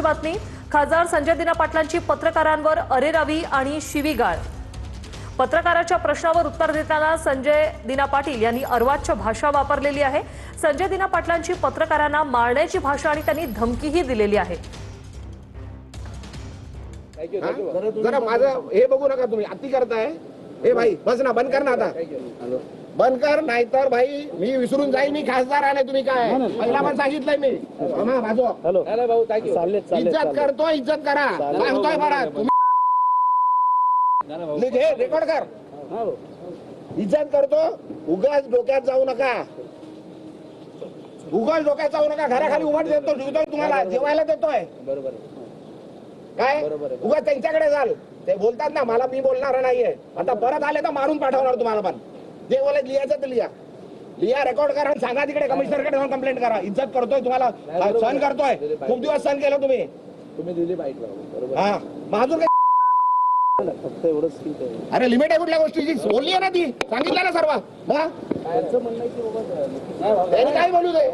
बातमी. खासदार संजय दिना पाटलांची पत्रकारांवर अरेरावी आणि शिवीगाळ. पत्रकाराच्या प्रश्नावर उत्तर देताना संजय दिना पाटील यांनी अर्वाच्य भाषा वापरलेली आहे. संजय दिना पाटलांची पत्रकारांना मारण्याची भाषा आणि त्यांनी धमकीही दिलेली आहे. जरा माझं हे बघू नका, तुम्ही अति करताय. ए भाई बस ना, बंद कर ना आता, बंद कर, नाहीतर भाई मी विसरून जाईल मी खासदार आहे. तुम्ही काय पहिला पण सांगितलंय मी. इज्जत करतो, इज्जत करा, सांगतोय बरा. तुम्ही रेकॉर्ड कर. इज्जत करतो, उगाच डोक्यात जाऊ नका, उगाच डोक्यात जाऊ नका. घराखाली उघड देतो, जेवतोय, तुम्हाला जेवायला देतोय. बरोबर काय उगाच त्यांच्याकडे जाल. ते बोलतात ना, मला मी बोलणार नाहीये. आता परत आले तर मारून पाठवणार तुम्हाला. पण जे बोलत लिहायचं ते लिहा, लिहा, रेकॉर्ड करा, सांगा तिकडे कमिशनरकडे जाऊन कंप्लेंट करा. इज्जत करतोय, तुम्हाला सहन करतोय, खूप दिवस सहन केलं तुम्ही दिली बाईट. हा माझून फक्त एवढंच. अरे लिमिट आहे कुठल्या गोष्टीची, बोलली आहे ना ती, सांगितलं ना सर्व. काय बोलू दे,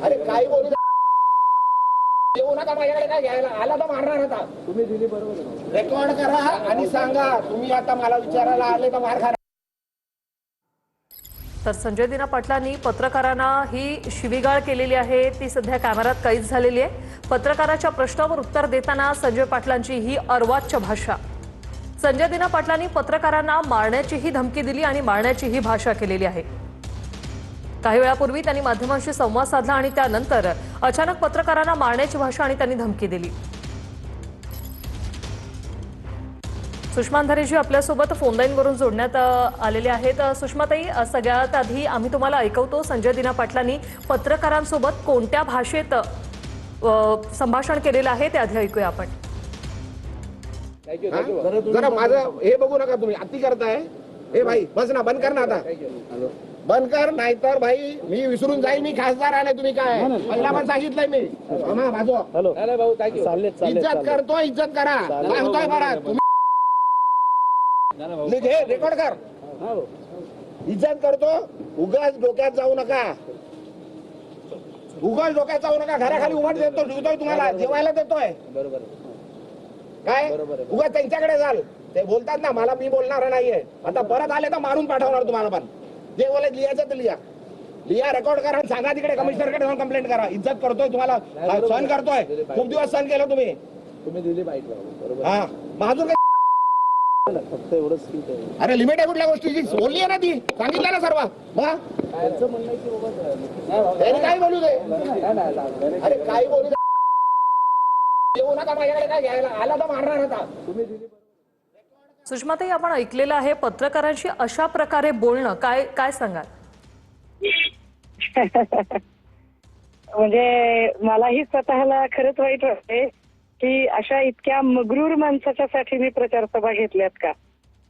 अरे काय बोलू दे. येऊ नका माझ्याकडे, काय घ्यायला आला तर मारणार होता. तुम्ही दिली बरोबर. रेकॉर्ड करा आणि सांगा. तुम्ही आता मला विचारायला आले तर मार खा. तर संजय दिना पाटलांनी पत्रकारांना ही शिवीगाळ केलेली आहे, ती सध्या कॅमेऱ्यात कैद झालेली आहे. पत्रकाराच्या प्रश्नावर उत्तर देताना संजय पाटलांची ही अर्वाच्य भाषा. संजय दिना पाटलांनी पत्रकारांना मारण्याचीही धमकी दिली आणि मारण्याचीही भाषा केलेली आहे. काही वेळापूर्वी त्यांनी माध्यमांशी संवाद साधला आणि त्यानंतर अचानक पत्रकारांना मारण्याची भाषा आणि त्यांनी धमकी दिली. सुषमा अंधारेजी आपल्यासोबत फोनलाईनवरून जोडण्यात आलेले आहेत. सुषमाताई, सगळ्यात आधी आम्ही तुम्हाला ऐकवतो, संजय दिना पाटलांनी पत्रकारांसोबत कोणत्या भाषेत संभाषण केलेलं आहे ते आधी ऐकूया आपण. जरा माझं हे बघू नका, तुम्ही अति करताय. ए भाई बस ना, बंद कर ना आता, बंद कर, नाहीतर भाई मी विसरून जाईल मी खासदार आहे. तुम्ही काय पहिला पण सांगितलंय मी. इज्जत करतो, इज्जत करा, सांगतोय बरा. तुम्ही रेकॉर्ड कर. इज्जत करतो, उगाच डोक्यात जाऊ नका, उगाच डोक्यात जाऊ नका. घराखाली उघड देतो, जेवतोय, तुम्हाला जेवायला देतोय. बरोबर काय उगाच त्यांच्याकडे जाल. ते बोलतात ना, मला मी बोलणार नाहीये. आता परत आले तर मारून पाठवणार तुम्हाला. पण जे बोलत लिहायचं ते लिहा, लिहा, रेकॉर्ड करा, सांगा तिकडे कमिशनरकडे जाऊन कंप्लेंट करा. इज्जत करतोय, तुम्हाला सहन करतोय, खूप दिवस सहन केलं तुम्ही दिली बाईट. हा माझून फक्त एवढंच. अरे लिमिट आहे कुठल्या गोष्टीची, बोलली आहे ना ती, सांगितलं ना सर्व. काय बोलू दे, अरे काय बोलू दे. येऊ नका माझ्याकडे, काय घ्यायला आला तर मारणार होता. सुषमाताई, आपण ऐकलेलं आहे पत्रकारांशी अशा प्रकारे बोलणं, काय काय सांगाल? म्हणजे मलाही स्वतःला खरंच वाईट वाटते की अशा इतक्या मगरूर माणसाच्यासाठी मी प्रचार सभा घेतल्यात का.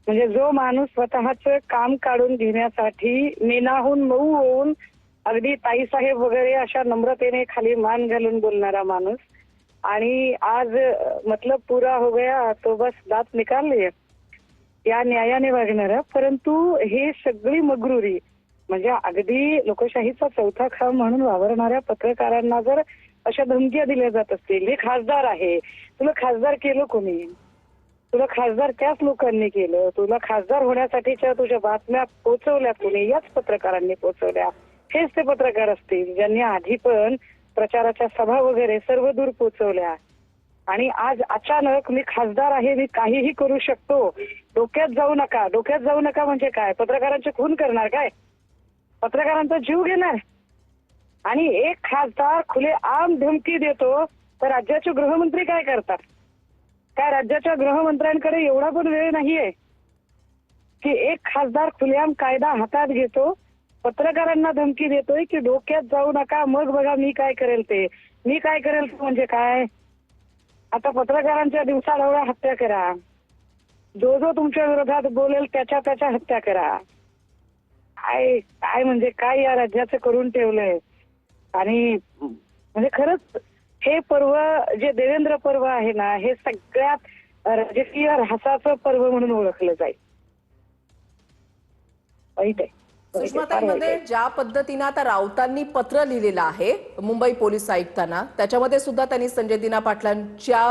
म्हणजे जो माणूस स्वतःचं काम काढून घेण्यासाठी मेनाहून मऊ होऊन अगदी ताईसाहेब वगैरे अशा नम्रतेने खाली मान घालून बोलणारा माणूस, आणि आज मतलब पूरा हो गया तो बस दात निकाल लिए या न्यायाने वागणारा. परंतु हे सगळी मगरुरी, म्हणजे अगदी लोकशाहीचा चौथा खांब म्हणून वावरणाऱ्या पत्रकारांना जर अशा धमक्या दिल्या जात असतील. हे खासदार आहे, तुला खासदार केलं कोणी, तुला खासदार त्याच लोकांनी केलं, तुला खासदार होण्यासाठीच्या तुझ्या बातम्या पोहोचवल्या कोणी, याच पत्रकारांनी पोहोचवल्या. हेच ते पत्रकार असतील ज्यांनी आधी पण प्रचाराच्या सभा वगैरे सर्व दूर पोहोचवल्या. आणि आज अचानक मी खासदार आहे, मी काहीही करू शकतो, डोक्यात जाऊ नका. डोक्यात जाऊ नका म्हणजे काय, पत्रकारांचे खून करणार काय, पत्रकारांचा जीव घेणार. आणि एक खासदार खुले आम धमकी देतो तर राज्याचे गृहमंत्री काय करतात? काय राज्याच्या गृहमंत्र्यांकडे एवढा पण वेळ नाहीये की एक खासदार खुलेआम कायदा हातात घेतो, पत्रकारांना धमकी देतोय की डोक्यात जाऊ नका, मग बघा मी काय करेल ते. मी काय करेल म्हणजे काय, आता पत्रकारांच्या दिवसाढवळ्या हत्या करा, जो जो तुमच्या विरोधात बोलेल त्याच्या त्याच्या हत्या करा. काय काय म्हणजे काय या राज्याचं करून ठेवलंय. आणि म्हणजे खरंच हे पर्व जे देवेंद्र पर्व आहे ना, हे सगळ्यात राजकीय ऱ्हासाचं पर्व म्हणून ओळखलं जाईल. वाईट आहे. पाहिजे. फार सुषमाताईमध्ये वाईट आहे. ज्या पद्धतीनं आता राऊतांनी पत्र लिहिलेलं आहे मुंबई पोलीस आयुक्तांना, त्याच्यामध्ये सुद्धा त्यांनी संजय दिना पाटलांच्या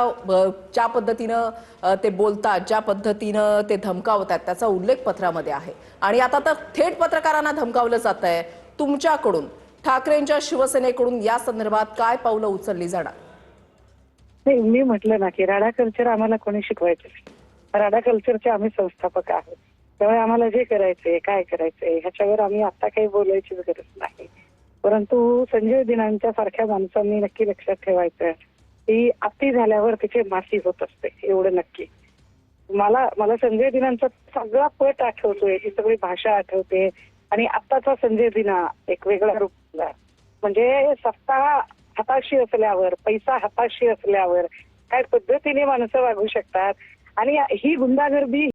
ज्या पद्धतीनं ते बोलतात, ज्या पद्धतीनं ते धमकावतात त्याचा उल्लेख पत्रामध्ये आहे. आणि आता तर थेट पत्रकारांना धमकावलं जात आहे. तुमच्याकडून, ठाकरेंच्या शिवसेनेकडून या संदर्भात काय पावलं उचलली जाणार? नाही, मी म्हटलं ना की राडा कल्चर आम्हाला कोणी शिकवायचं नाही. राडा कल्चरचे आम्ही संस्थापक आहोत. त्यामुळे आम्हाला जे करायचंय, काय करायचंय ह्याच्यावर आम्ही आता काही बोलायचीच गरज नाही. परंतु संजय दिनांच्या सारख्या माणसांनी नक्की लक्षात ठेवायचं की अति झाल्यावर तिचे मासी होत असते, एवढं नक्की. मला संजय दिनांचा सगळा पट आठवतोय, ती सगळी भाषा आठवते. आणि आत्ताचा संजय दिना एक वेगळा रूप झाला. म्हणजे सत्ता हाताशी असल्यावर, पैसा हाताशी असल्यावर काय पद्धतीने माणसं वागू शकतात. आणि ही गुंडागर्दी